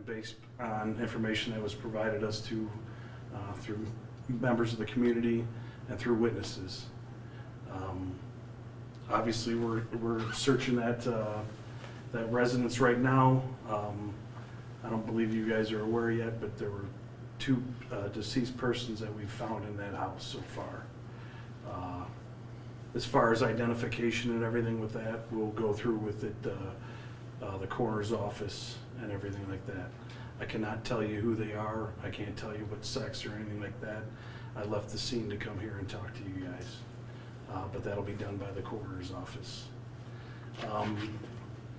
based on information that was provided us to through members of the community and through witnesses. Obviously, we're searching that residence right now. I don't believe you guys are aware yet, but there were 2 deceased persons that we've found in that house so far. As far as identification and everything with that, we'll go through with it, the coroner's office and everything like that. I cannot tell you who they are. I can't tell you what sex or anything like that. I left the scene to come here and talk to you guys. But that'll be done by the coroner's office.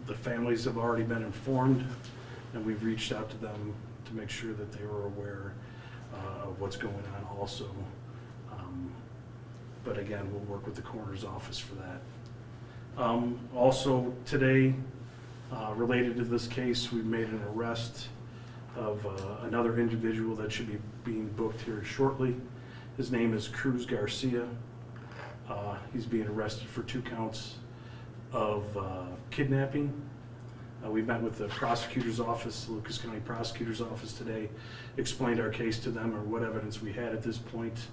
The families have already been informed, and we've reached out to them to make sure that they were aware of what's going on also. But again, we'll work with the coroner's office for that. Also today, related to this case, we've made an arrest of another individual that should be being booked here shortly. His name is Cruz Garcia. He's being arrested for 2 counts of kidnapping. We met with the prosecutor's office, the Lucas County Prosecutor's Office today, explained our case to them or what evidence we had at this point,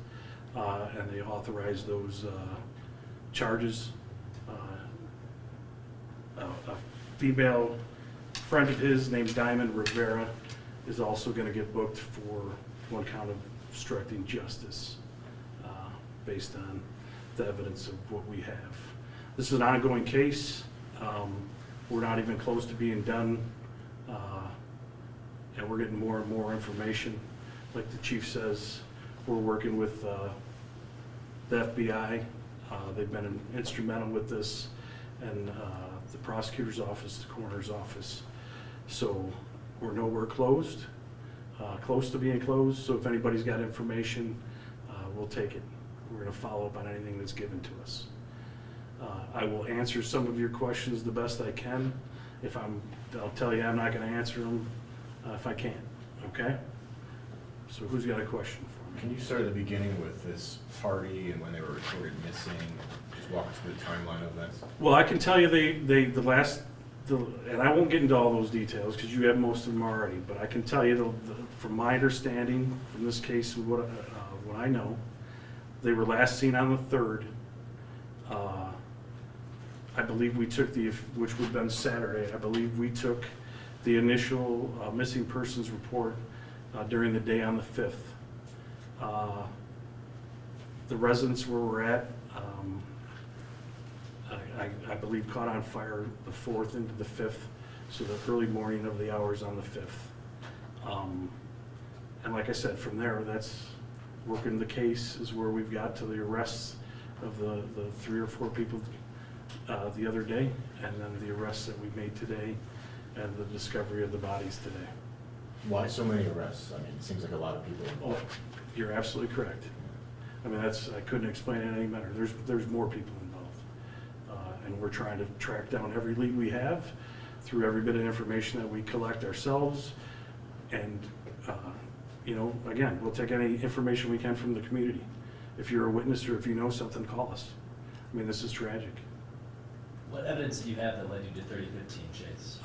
and they authorized those charges. A female friend of his named Diamond Rivera is also going to get booked for 1 count of obstructing justice based on the evidence of what we have. This is an ongoing case. We're not even close to being done, and we're getting more and more information. Like the chief says, we're working with the FBI. They've been instrumental with this, and the prosecutor's office, the coroner's office. So we're nowhere close to being closed. So if anybody's got information, we'll take it. We're going to follow up on anything that's given to us. I will answer some of your questions the best I can. I'll tell you I'm not going to answer them if I can't, okay? So who's got a question for me? Can you start at the beginning with this party and when they were reported missing? Just walk us through the timeline of that. Well, I can tell you and I won't get into all those details because you have most of them already, but I can tell you from my understanding from this case and what I know, they were last seen on the 3rd. I believe we took which would have been Saturday, I believe we took the initial missing persons report during the day on the 5th. The residence where we're at, I believe caught on fire the 4th into the 5th, so the early morning of the hours on the 5th. And like I said, from there, that's working the case is where we've got to the arrests of the 3 or 4 people the other day, and then the arrests that we made today, and the discovery of the bodies today. Why so many arrests? I mean, it seems like a lot of people involved. You're absolutely correct. I mean, I couldn't explain it any better. There's more people involved, and we're trying to track down every lead we have through every bit of information that we collect ourselves, and again, we'll take any information we can from the community. If you're a witness or if you know something, call us. I mean, this is tragic. What evidence do you have that led you to 3015, Chase?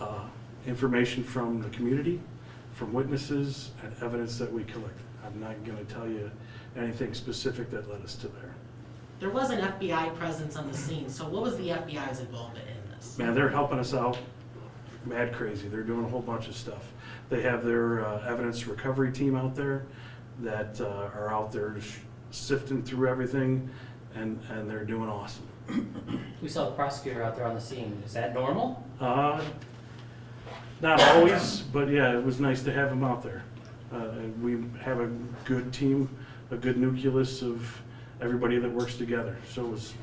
Information from the community, from witnesses, and evidence that we collected. I'm not going to tell you anything specific that led us to there. There was an FBI presence on the scene, so what was the FBI's involvement in this? Man, they're helping us out mad crazy. They're doing a whole bunch of stuff. They have their evidence recovery team out there that are out there sifting through everything, and they're doing awesome. We saw the prosecutor out there on the scene. Is that normal? Not always, but yeah, it was nice to have him out there. We have a good team, a good nucleus of everybody that works together. So was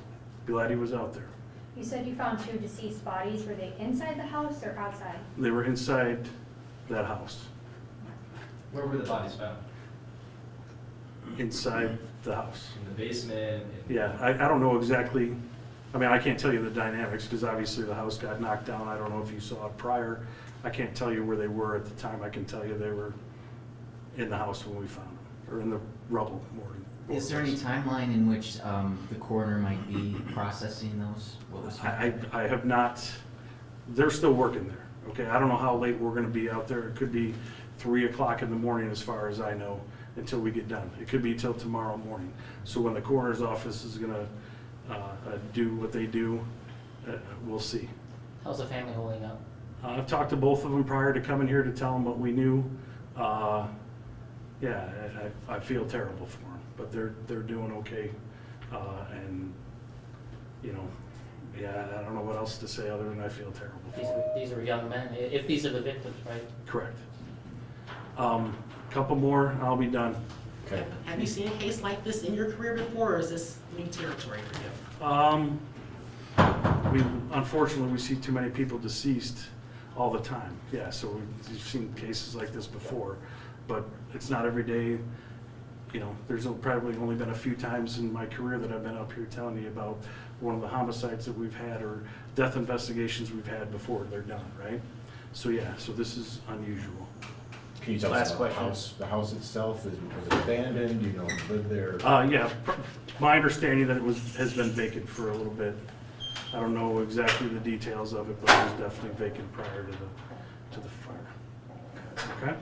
glad he was out there. You said you found 2 deceased bodies. Were they inside the house or outside? They were inside that house. Where were the bodies found? Inside the house. In the basement? Yeah, I don't know exactly. I mean, I can't tell you the dynamics because obviously the house got knocked down. I don't know if you saw it prior. I can't tell you where they were at the time. I can tell you they were in the house when we found them, or in the rubble more. Is there any timeline in which the coroner might be processing those? What was I have not. They're still working there. Okay, I don't know how late we're gonna be out there. It could be 3 o'clock in the morning as far as I know, until we get done. It could be till tomorrow morning. So when the coroner's office is gonna do what they do, we'll see. How's the family holding up? I've talked to both of them prior to coming here to tell them what we knew. Yeah, I feel terrible for them, but they're doing okay. And, you know, yeah, I don't know what else to say other than I feel terrible for them. These are young men, if these are the victims, right? Correct. Couple more, I'll be done. Okay. Have you seen a case like this in your career before, or is this new territory for you? Unfortunately, we see too many people deceased all the time. Yeah, so we've seen cases like this before, but it's not every day. You know, there's probably only been a few times in my career that I've been up here telling you about one of the homicides that we've had or death investigations we've had before they're done, right? So yeah, so this is unusual. Can you tell Last us about question. the house itself? Was it abandoned? You know, lived there? Yeah, my understanding that it has been vacant for a little bit. I don't know exactly the details of it, but it was definitely vacant prior to the fire. Okay?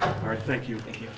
All right, thank you. Thank you.